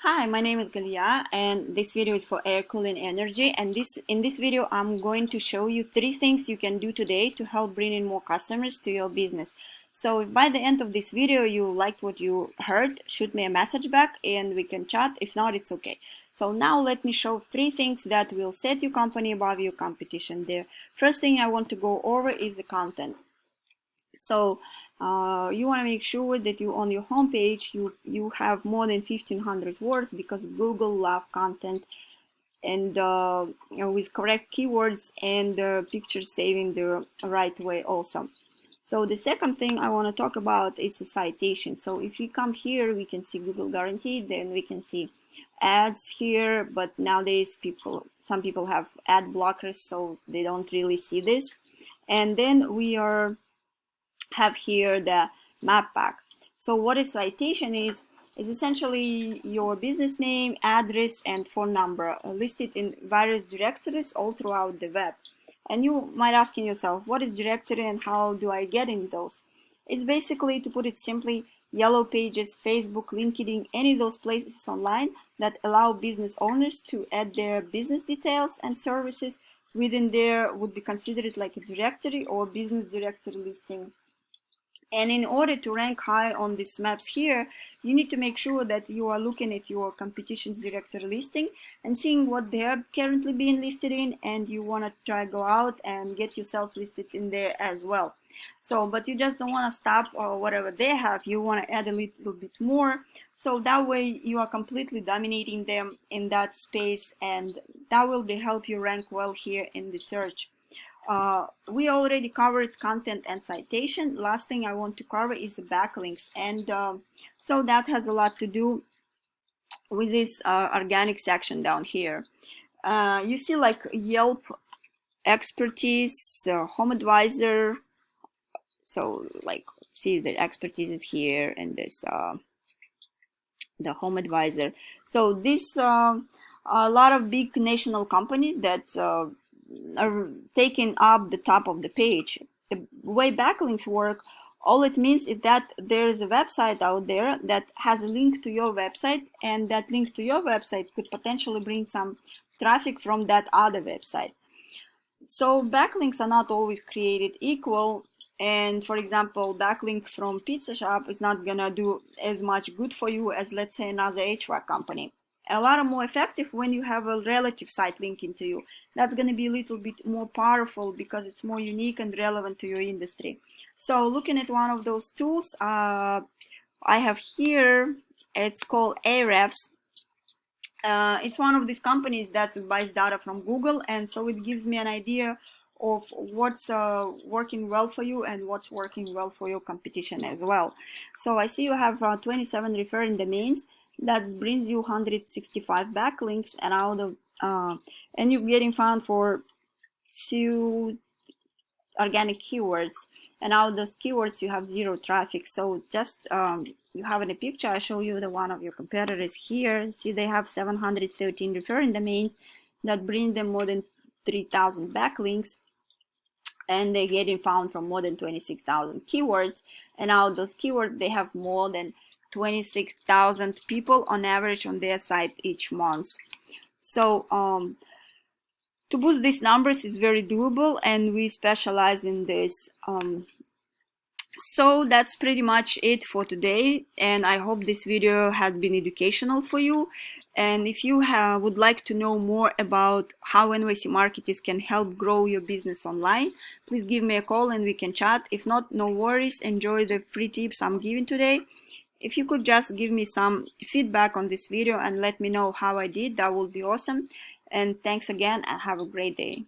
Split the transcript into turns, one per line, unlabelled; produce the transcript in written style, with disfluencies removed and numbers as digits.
Hi, my name is Galia and this video is for air cooling energy, and in this video I'm going to show you 3 things you can do today to help bring in more customers to your business. So if by the end of this video you liked what you heard, shoot me a message back and we can chat. If not, it's okay. So now let me show 3 things that will set your company above your competition. The first thing I want to go over is the content. So you want to make sure that you on your homepage you have more than 1500 words, because Google love content and with correct keywords and picture saving the right way also. So the second thing I want to talk about is a citation. So if we come here, we can see Google guaranteed, then we can see ads here, but nowadays some people have ad blockers, so they don't really see this. And then we have here the map pack. So what a citation is essentially your business name, address, and phone number listed in various directories all throughout the web. And you might ask yourself, what is directory and how do I get in those? It's basically, to put it simply, yellow pages, Facebook, LinkedIn, any of those places online that allow business owners to add their business details and services within there would be considered like a directory or business directory listing. And in order to rank high on these maps here, you need to make sure that you are looking at your competition's directory listing and seeing what they are currently being listed in, and you want to try go out and get yourself listed in there as well. So, but you just don't want to stop or whatever they have, you want to add a little bit more, so that way you are completely dominating them in that space, and that will help you rank well here in the search. We already covered content and citation. Last thing I want to cover is the backlinks, and so that has a lot to do with this organic section down here. You see like Yelp expertise, home advisor. So like see the expertise is here, and this the home advisor. So this a lot of big national companies that are taking up the top of the page. The way backlinks work, all it means is that there is a website out there that has a link to your website, and that link to your website could potentially bring some traffic from that other website. So backlinks are not always created equal, and for example, backlink from pizza shop is not gonna do as much good for you as, let's say, another HVAC company. A lot more effective when you have a relative site linking to you. That's going to be a little bit more powerful because it's more unique and relevant to your industry. So looking at one of those tools I have here, it's called Ahrefs. It's one of these companies that buys data from Google, and so it gives me an idea of what's working well for you and what's working well for your competition as well. So I see you have 27 referring domains. That brings you 165 backlinks, and out of and you're getting found for 2 organic keywords, and out of those keywords you have 0 traffic. So just you have in a picture, I show you the one of your competitors here. See, they have 713 referring domains that bring them more than 3,000 backlinks, and they're getting found from more than 26,000 keywords, and out of those keywords they have more than 26,000 people on average on their site each month. So to boost these numbers is very doable, and we specialize in this. So that's pretty much it for today, and I hope this video has been educational for you. And if you would like to know more about how NYC marketers can help grow your business online, please give me a call and we can chat. If not, no worries, enjoy the free tips I'm giving today. If you could just give me some feedback on this video and let me know how I did, that would be awesome. And thanks again, and have a great day.